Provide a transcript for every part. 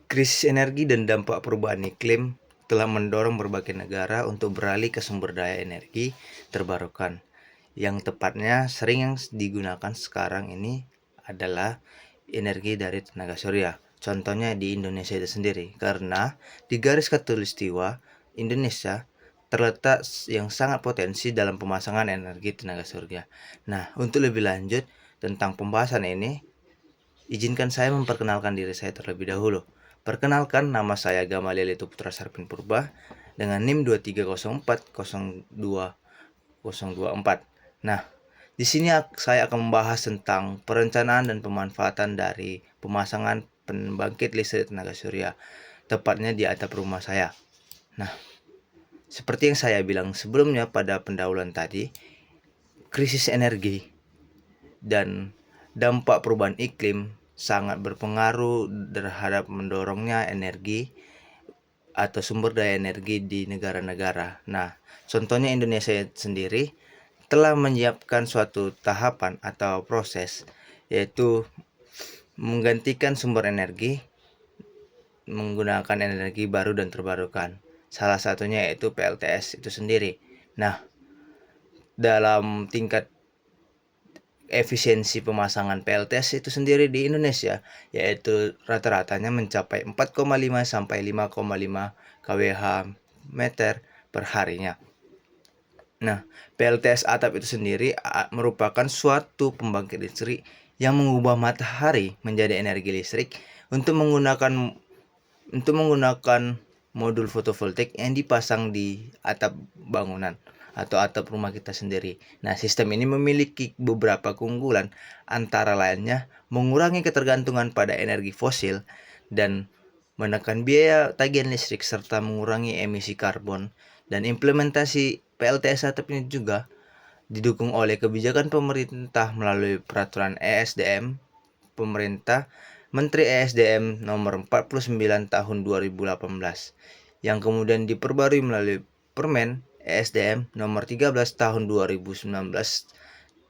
Krisis energi dan dampak perubahan iklim telah mendorong berbagai negara untuk beralih ke sumber daya energi terbarukan. Yang tepatnya sering yang digunakan sekarang ini adalah energi dari tenaga surya. Contohnya di Indonesia itu sendiri, karena di garis khatulistiwa Indonesia terletak yang sangat potensi dalam pemasangan energi tenaga surya. Nah, untuk lebih lanjut tentang pembahasan ini, izinkan saya memperkenalkan diri saya terlebih dahulu. Perkenalkan, nama saya Gamaliel Putra Sarpin Purba dengan NIM 230402024. Nah, di sini saya akan membahas tentang perencanaan dan pemanfaatan dari pemasangan pembangkit listrik tenaga surya, tepatnya di atap rumah saya. Nah, seperti yang saya bilang sebelumnya pada pendahuluan tadi, krisis energi dan dampak perubahan iklim sangat berpengaruh terhadap mendorongnya energi atau sumber daya energi di negara-negara. Nah, contohnya Indonesia sendiri telah menyiapkan suatu tahapan atau proses, yaitu menggantikan sumber energi menggunakan energi baru dan terbarukan. Salah satunya yaitu PLTS itu sendiri. Nah, dalam tingkat efisiensi pemasangan PLTS itu sendiri di Indonesia, yaitu rata-ratanya mencapai 4,5 sampai 5,5 kWh meter per harinya. Nah, PLTS atap itu sendiri merupakan suatu pembangkit listrik yang mengubah matahari menjadi energi listrik untuk menggunakan modul fotovoltaik yang dipasang di atap bangunan atau atap rumah kita sendiri. Nah, sistem ini memiliki beberapa keunggulan, antara lainnya mengurangi ketergantungan pada energi fosil dan menekan biaya tagihan listrik serta mengurangi emisi karbon. Dan implementasi PLTS atap ini juga didukung oleh kebijakan pemerintah melalui peraturan ESDM pemerintah Menteri ESDM nomor 49 tahun 2018 yang kemudian diperbarui melalui Permen ESDM nomor 13 tahun 2019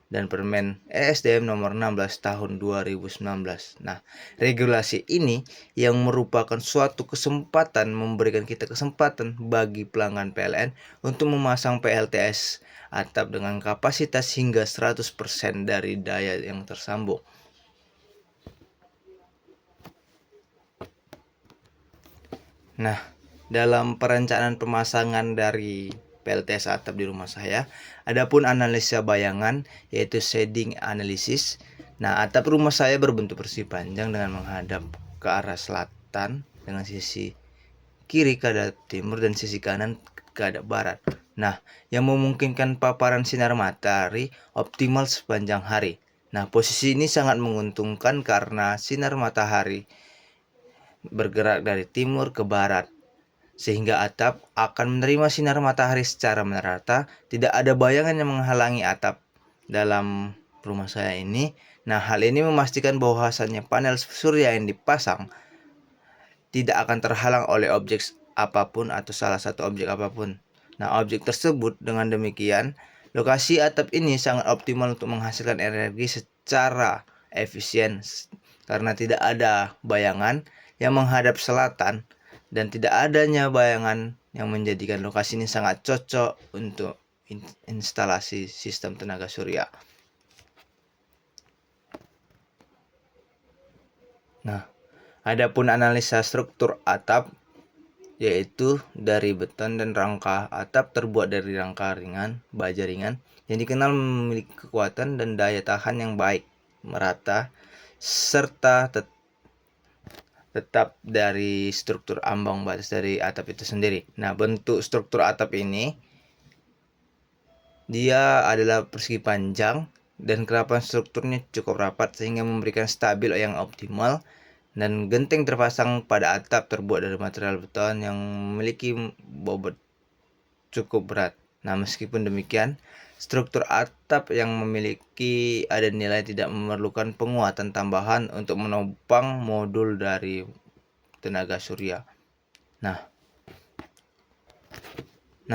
dan Permen ESDM nomor 16 tahun 2019. Nah, regulasi ini yang merupakan suatu kesempatan, memberikan kita kesempatan bagi pelanggan PLN untuk memasang PLTS atap dengan kapasitas hingga 100% dari daya yang tersambung. Nah, dalam perencanaan pemasangan dari PLTS atap di rumah saya, adapun analisa bayangan yaitu shading analysis. Nah, atap rumah saya berbentuk persegi panjang dengan menghadap ke arah selatan dengan sisi kiri ke arah timur dan sisi kanan ke arah barat. Nah, yang memungkinkan paparan sinar matahari optimal sepanjang hari. Nah, posisi ini sangat menguntungkan karena sinar matahari bergerak dari timur ke barat, sehingga atap akan menerima sinar matahari secara merata. Tidak ada bayangan yang menghalangi atap dalam rumah saya ini. Nah, hal ini memastikan bahwasannya panel surya yang dipasang tidak akan terhalang oleh objek apapun atau salah satu objek apapun. Nah, objek tersebut dengan demikian, lokasi atap ini sangat optimal untuk menghasilkan energi secara efisien karena tidak ada bayangan yang menghadap selatan dan tidak adanya bayangan yang menjadikan lokasi ini sangat cocok untuk instalasi sistem tenaga surya. Nah, adapun analisa struktur atap yaitu dari beton dan rangka atap terbuat dari rangka ringan, baja ringan yang dikenal memiliki kekuatan dan daya tahan yang baik, merata, serta tetap dari struktur ambang batas dari atap itu sendiri. Nah, bentuk struktur atap ini dia adalah persegi panjang dan kerapan strukturnya cukup rapat sehingga memberikan stabil yang optimal, dan genteng terpasang pada atap terbuat dari material beton yang memiliki bobot cukup berat. Nah, meskipun demikian, struktur atap yang memiliki ada nilai tidak memerlukan penguatan tambahan untuk menopang modul dari tenaga surya. Nah,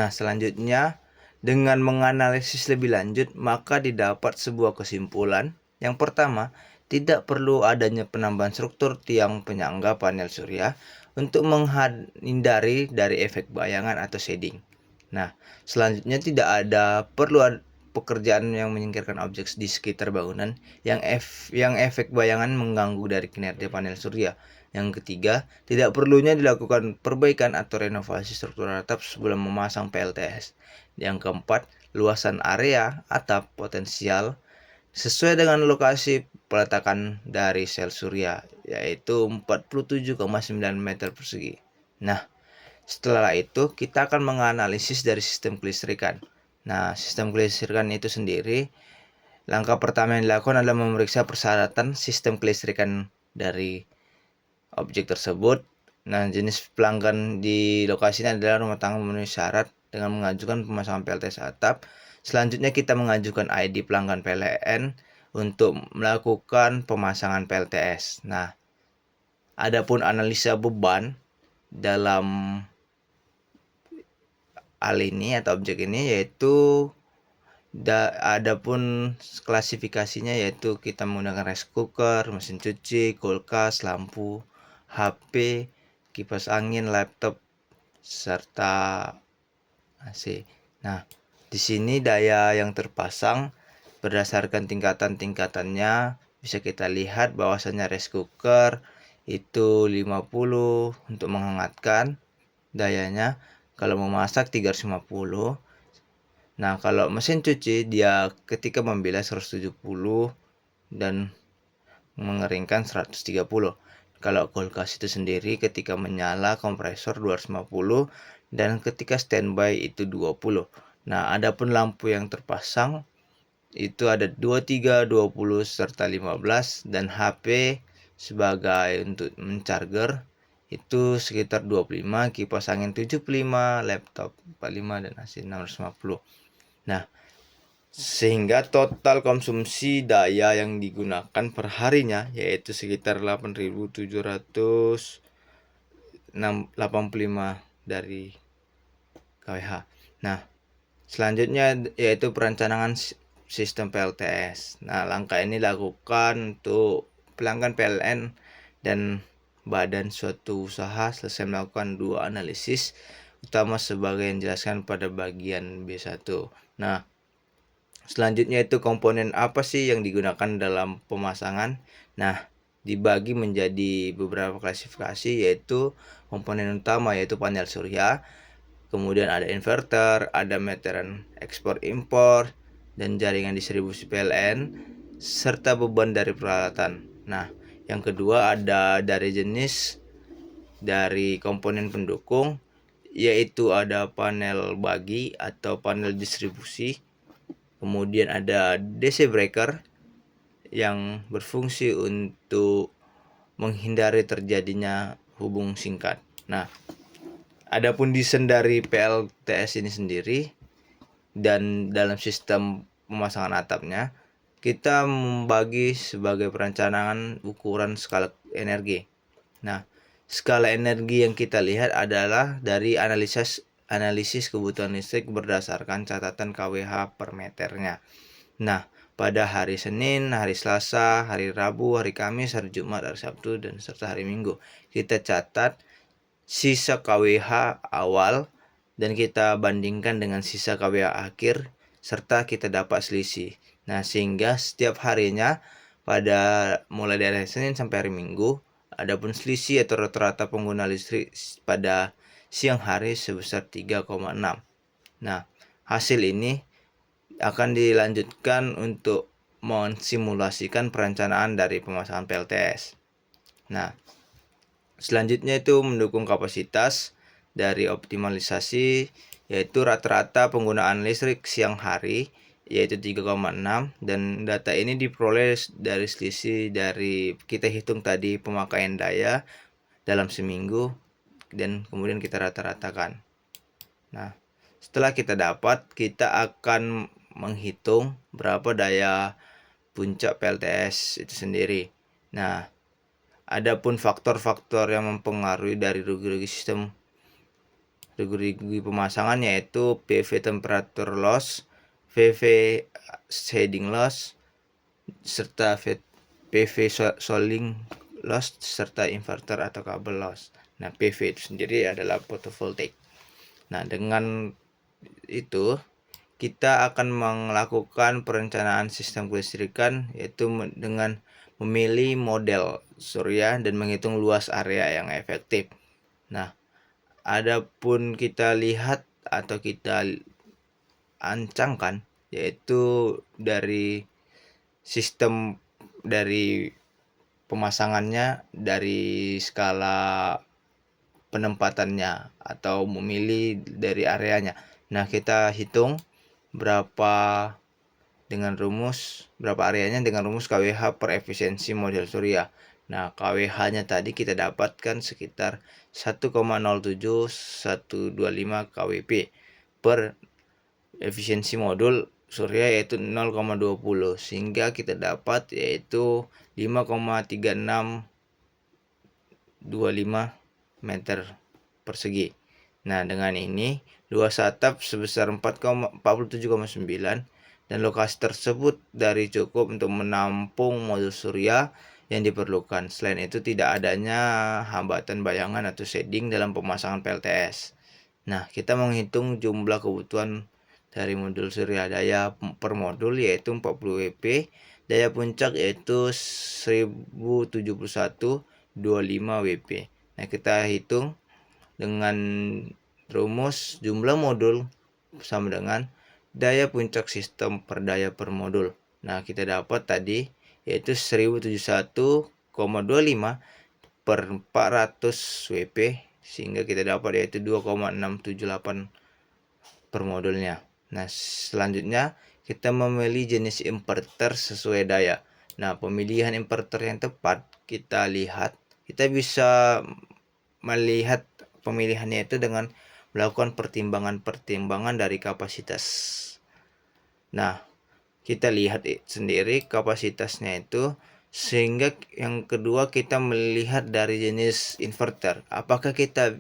selanjutnya dengan menganalisis lebih lanjut, maka didapat sebuah kesimpulan. Yang pertama, tidak perlu adanya penambahan struktur tiang penyangga panel surya untuk menghindari dari efek bayangan atau shading. Nah, selanjutnya tidak ada pekerjaan yang menyingkirkan objek di sekitar bangunan yang efek bayangan mengganggu dari kinerja panel surya. Yang ketiga, tidak perlunya dilakukan perbaikan atau renovasi struktur atap sebelum memasang PLTS. Yang keempat, luasan area atap potensial sesuai dengan lokasi peletakan dari sel surya, yaitu 47,9 meter persegi. Nah, setelah itu kita akan menganalisis dari sistem kelistrikan. Nah, sistem kelistrikan itu sendiri, langkah pertama yang dilakukan adalah memeriksa persyaratan sistem kelistrikan dari objek tersebut. Nah, jenis pelanggan di lokasi ini adalah rumah tangga memenuhi syarat dengan mengajukan pemasangan PLTS atap. Selanjutnya kita mengajukan ID pelanggan PLN untuk melakukan pemasangan PLTS. Nah, adapun analisa beban dalam hal ini atau objek ini yaitu adapun klasifikasinya yaitu kita menggunakan rice cooker, mesin cuci, kulkas, lampu, HP, kipas angin, laptop, serta AC. Nah, di sini daya yang terpasang berdasarkan tingkatan-tingkatannya bisa kita lihat bahwasanya rice cooker itu 50 untuk menghangatkan dayanya, kalau memasak 350. Nah, kalau mesin cuci dia ketika membilas 170 dan mengeringkan 130. Kalau kulkas itu sendiri ketika menyala kompresor 250 dan ketika standby itu 20. Nah, adapun lampu yang terpasang itu ada 23, 20 serta 15 dan HP sebagai untuk mencharger itu sekitar 25, kipas angin 75, laptop 45 dan AC 650. Nah, sehingga total konsumsi daya yang digunakan per harinya yaitu sekitar 8.785 dari kWh. Nah, selanjutnya yaitu perencanaan sistem PLTS. Nah, langkah ini dilakukan untuk pelanggan PLN dan badan suatu usaha selesai melakukan 2 analisis utama sebagai yang dijelaskan pada bagian B1. Nah, selanjutnya itu komponen apa sih yang digunakan dalam pemasangan? Nah, dibagi menjadi beberapa klasifikasi yaitu komponen utama yaitu panel surya, kemudian ada inverter, ada meteran ekspor impor, dan jaringan distribusi PLN, serta beban dari peralatan. Nah, yang kedua ada dari jenis dari komponen pendukung, yaitu ada panel bagi atau panel distribusi, kemudian ada DC breaker yang berfungsi untuk menghindari terjadinya hubung singkat. Nah, adapun desain dari PLTS ini sendiri dan dalam sistem pemasangan atapnya, kita membagi sebagai perencanaan ukuran skala energi. Nah, skala energi yang kita lihat adalah dari analisis kebutuhan listrik berdasarkan catatan kWh per meternya. Nah, pada hari Senin, hari Selasa, hari Rabu, hari Kamis, hari Jumat, hari Sabtu, dan serta hari Minggu, kita catat sisa kWh awal dan kita bandingkan dengan sisa kWh akhir serta kita dapat selisih. Nah, sehingga setiap harinya pada mulai dari Senin sampai hari Minggu, adapun selisih atau rata-rata pengguna listrik pada siang hari sebesar 3,6. Nah, hasil ini akan dilanjutkan untuk mensimulasikan perencanaan dari pemasangan PLTS. Nah, selanjutnya itu mendukung kapasitas dari optimalisasi yaitu rata-rata penggunaan listrik siang hari yaitu 3,6 dan data ini diperoleh dari selisih dari kita hitung tadi pemakaian daya dalam seminggu dan kemudian kita rata-ratakan. Nah, setelah kita dapat, kita akan menghitung berapa daya puncak PLTS itu sendiri. Nah, adapun faktor-faktor yang mempengaruhi dari rugi-rugi pemasangan yaitu PV temperature loss, PV shading loss, serta PV Soling loss serta inverter atau kabel loss. Nah, PV itu sendiri adalah photovoltaik. Nah, dengan itu kita akan melakukan perencanaan sistem kelistrikan, yaitu dengan memilih model surya dan menghitung luas area yang efektif. Nah, adapun kita lihat atau kita ancangkan, yaitu dari sistem dari pemasangannya, dari skala penempatannya atau memilih dari areanya. Nah, kita hitung berapa berapa areanya dengan rumus KWH per efisiensi model surya. Nah, KWH-nya tadi kita dapatkan sekitar 1,07125 kWp per efisiensi modul surya, yaitu 0,20, sehingga kita dapat yaitu 5,3625 meter persegi. Nah, dengan ini luas atap sebesar 47,9 dan lokasi tersebut dari cukup untuk menampung modul surya yang diperlukan. Selain itu tidak adanya hambatan bayangan atau shading dalam pemasangan PLTS. Nah, kita menghitung jumlah kebutuhan dari modul surya. Daya per modul yaitu 40 WP, daya puncak yaitu 1071,25 WP. Nah, kita hitung dengan rumus jumlah modul sama dengan daya puncak sistem per daya per modul. Nah, kita dapat tadi yaitu 1071,25 per 400 WP, sehingga kita dapat yaitu 2,678 per modulnya. Nah, selanjutnya kita memilih jenis inverter sesuai daya. Nah, pemilihan inverter yang tepat kita bisa melihat pemilihannya itu dengan melakukan pertimbangan-pertimbangan dari kapasitas. Nah, kita lihat sendiri kapasitasnya itu, sehingga yang kedua kita melihat dari jenis inverter. Apakah kita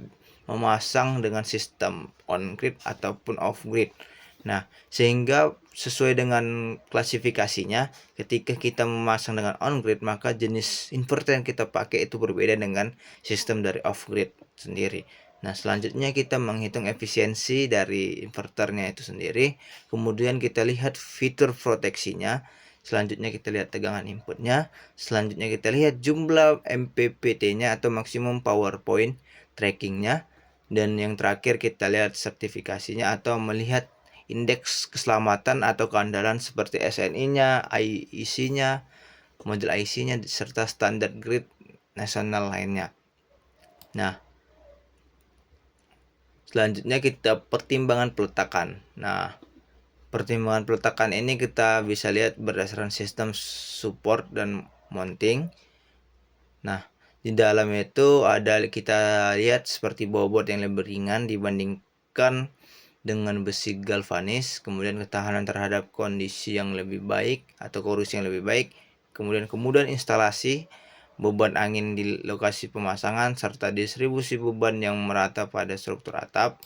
memasang dengan sistem on grid ataupun off grid. Nah, sehingga sesuai dengan klasifikasinya, ketika kita memasang dengan on grid, maka jenis inverter yang kita pakai itu berbeda dengan sistem dari off grid sendiri. Nah, selanjutnya kita menghitung efisiensi dari inverternya itu sendiri. Kemudian kita lihat fitur proteksinya. Selanjutnya kita lihat tegangan inputnya. Selanjutnya kita lihat jumlah MPPT-nya atau maksimum power point trackingnya. Dan yang terakhir kita lihat sertifikasinya atau melihat indeks keselamatan atau keandalan seperti SNI-nya, IEC-nya, model IC-nya, serta standar grid nasional lainnya. Nah, selanjutnya kita pertimbangan peletakan. Nah, pertimbangan peletakan ini kita bisa lihat berdasarkan sistem support dan mounting. Nah, di dalam itu kita lihat seperti bobot yang lebih ringan dibandingkan dengan besi galvanis, kemudian ketahanan terhadap kondisi yang lebih baik atau korupsi yang lebih baik, kemudian kemudahan instalasi, beban angin di lokasi pemasangan, serta distribusi beban yang merata pada struktur atap,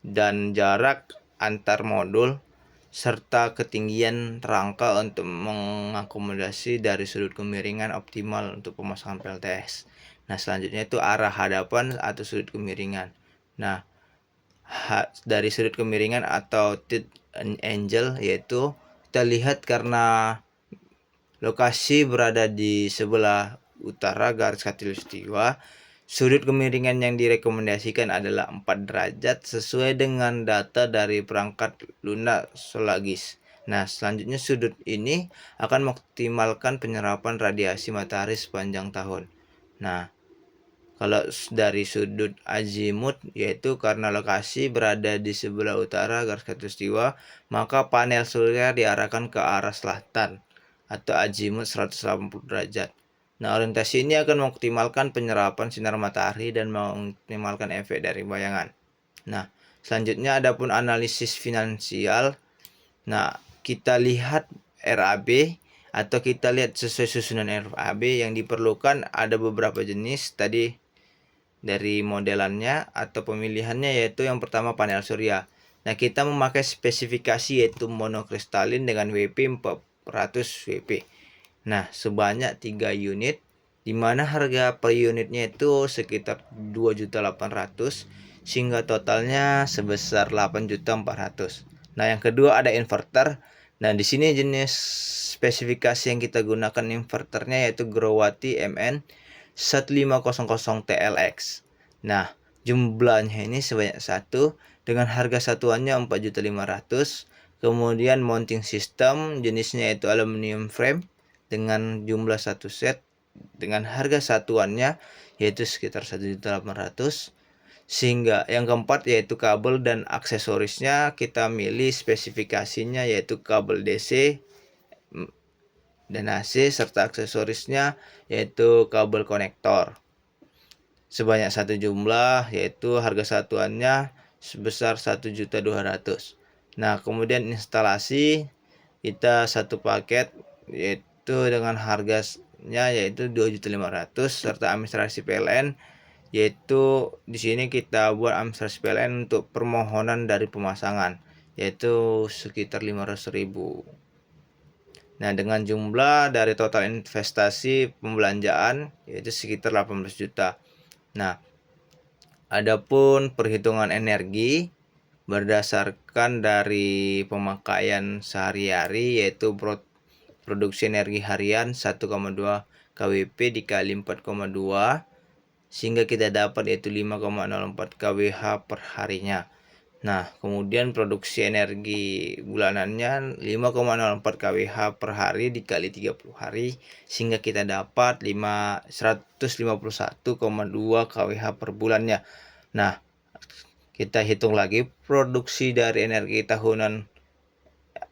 dan jarak antar modul, serta ketinggian rangka untuk mengakomodasi dari sudut kemiringan optimal untuk pemasangan PLTS. Nah, selanjutnya itu arah hadapan atau sudut kemiringan. Nah, dari sudut kemiringan atau tilt angle, yaitu kita lihat karena lokasi berada di sebelah utara garis khatulistiwa, sudut kemiringan yang direkomendasikan adalah 4 derajat sesuai dengan data dari perangkat lunar Solaris. Nah, selanjutnya sudut ini akan mengoptimalkan penyerapan radiasi matahari sepanjang tahun. Nah, kalau dari sudut azimut, yaitu karena lokasi berada di sebelah utara garis khatulistiwa, maka panel surya diarahkan ke arah selatan atau azimut 180 derajat. Nah, orientasi ini akan mengoptimalkan penyerapan sinar matahari dan mengoptimalkan efek dari bayangan. Nah, selanjutnya adapun analisis finansial. Nah, kita lihat RAB atau kita lihat sesuai susunan RAB yang diperlukan ada beberapa jenis tadi dari modelannya atau pemilihannya, yaitu yang pertama panel surya. Nah, kita memakai spesifikasi yaitu monokristalin dengan WP WP. Nah, sebanyak 3 unit, di mana harga per unitnya itu sekitar 2.800.000 sehingga totalnya sebesar 8.400.000. Nah, yang kedua ada inverter. Nah, di sini jenis spesifikasi yang kita gunakan inverternya yaitu Growati MN 1500 TLX. Nah, jumlahnya ini sebanyak satu dengan harga satuannya 4.500.000. Kemudian mounting system jenisnya itu aluminium frame dengan jumlah satu set dengan harga satuannya yaitu sekitar 1.800.000. Sehingga yang keempat yaitu kabel dan aksesorisnya kita milih spesifikasinya yaitu kabel DC dan AC serta aksesorisnya yaitu kabel konektor sebanyak satu jumlah, yaitu harga satuannya sebesar 1.200.000. Nah, kemudian instalasi kita satu paket yaitu dengan harganya yaitu 2.500.000 serta administrasi PLN, yaitu di sini kita buat administrasi PLN untuk permohonan dari pemasangan yaitu sekitar 500.000. Nah, dengan jumlah dari total investasi pembelanjaan yaitu sekitar 18 juta. Nah, adapun perhitungan energi berdasarkan dari pemakaian sehari-hari yaitu produksi energi harian 1,2 kWp dikali 4,2 sehingga kita dapat yaitu 5,04 kWh per harinya. Nah, kemudian produksi energi bulanannya 5,04 kWh per hari dikali 30 hari sehingga kita dapat 151,2 kWh per bulannya. Nah, kita hitung lagi produksi dari energi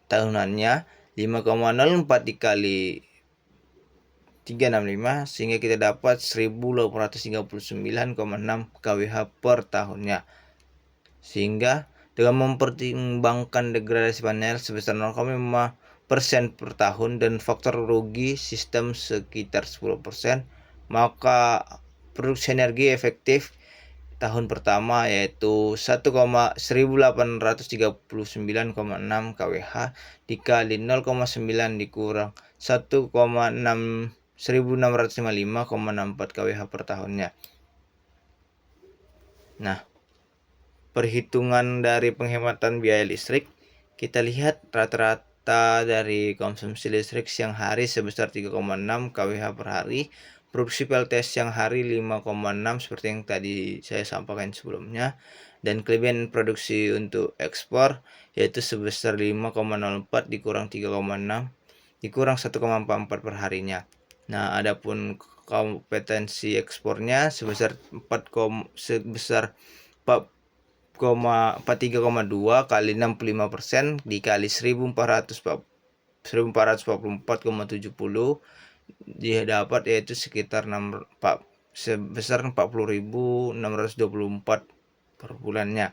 tahunannya 5,04 dikali 365 sehingga kita dapat 1.839,6 kWh per tahunnya. Sehingga dengan mempertimbangkan degradasi panel sebesar 0,5% per tahun dan faktor rugi sistem sekitar 10%, maka produksi energi efektif tahun pertama yaitu 1,1839,6 kWh dikali 0,9 dikurang 1,1655,64 kWh per tahunnya. Nah, perhitungan dari penghematan biaya listrik, kita lihat rata-rata dari konsumsi listrik siang hari sebesar 3,6 kWh per hari, produksi PLTS siang hari 5,6 seperti yang tadi saya sampaikan sebelumnya, dan kelebihan produksi untuk ekspor yaitu sebesar 5,04 dikurang 3,6 dikurang 1,44 per harinya. Nah, adapun kompetensi ekspornya sebesar 43,2 kali 65% dikali 1.444,70 dia dapat yaitu sekitar sebesar 40.624 per bulannya.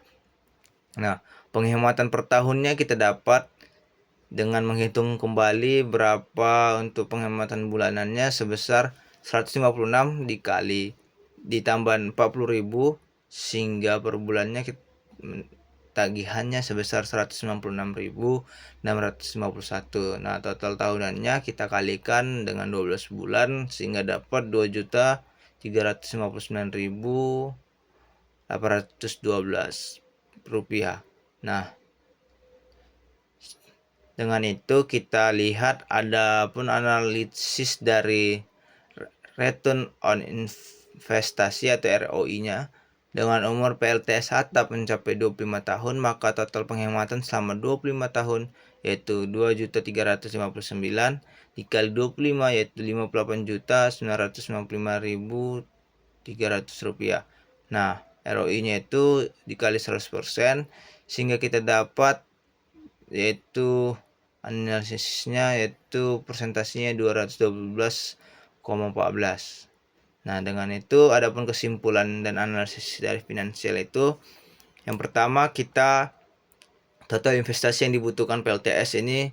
Nah, penghematan per tahunnya kita dapat dengan menghitung kembali berapa untuk penghematan bulanannya sebesar 156 dikali ditambah 40.000 sehingga per bulannya tagihannya sebesar 196.651. Nah, total tahunannya kita kalikan dengan 12 bulan sehingga dapat 2.359.812 rupiah. Nah, dengan itu kita lihat ada pun analisis dari return on investasi atau ROI-nya. Dengan umur PLTS atap mencapai 25 tahun, maka total penghematan selama 25 tahun yaitu 2.359 dikali 25 yaitu 58.995.300 rupiah. Nah, ROI-nya itu dikali 100% sehingga kita dapat yaitu analisisnya yaitu persentasenya 212,14. Nah, dengan itu adapun kesimpulan dan analisis dari finansial itu, yang pertama kita total investasi yang dibutuhkan PLTS ini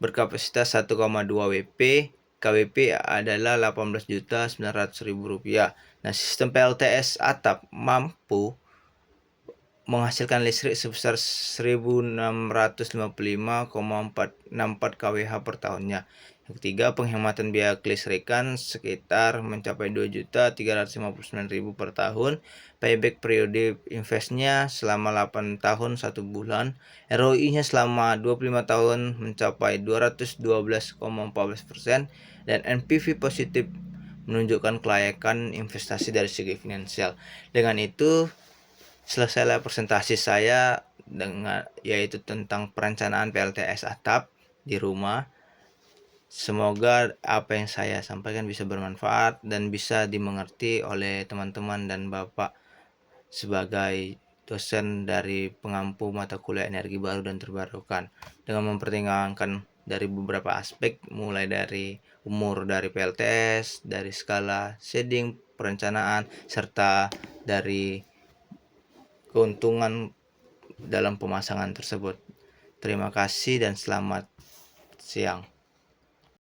berkapasitas 1,2 WP, KWP adalah 18.900.000 rupiah. Nah, sistem PLTS atap mampu menghasilkan listrik sebesar 1655,464 kWh per tahunnya. Yang ketiga, penghematan biaya kelistrikan sekitar mencapai 2.359.000 per tahun. Payback periode investnya selama 8 tahun 1 bulan. ROI-nya selama 25 tahun mencapai 212,14% dan NPV positif menunjukkan kelayakan investasi dari segi finansial. Dengan itu selesailah presentasi saya dengan yaitu tentang perencanaan PLTS atap di rumah. Semoga apa yang saya sampaikan bisa bermanfaat dan bisa dimengerti oleh teman-teman dan Bapak sebagai dosen dari pengampu mata kuliah energi baru dan terbarukan, dengan mempertimbangkan dari beberapa aspek mulai dari umur dari PLTS, dari skala shading, perencanaan, serta dari keuntungan dalam pemasangan tersebut. Terima kasih dan selamat siang.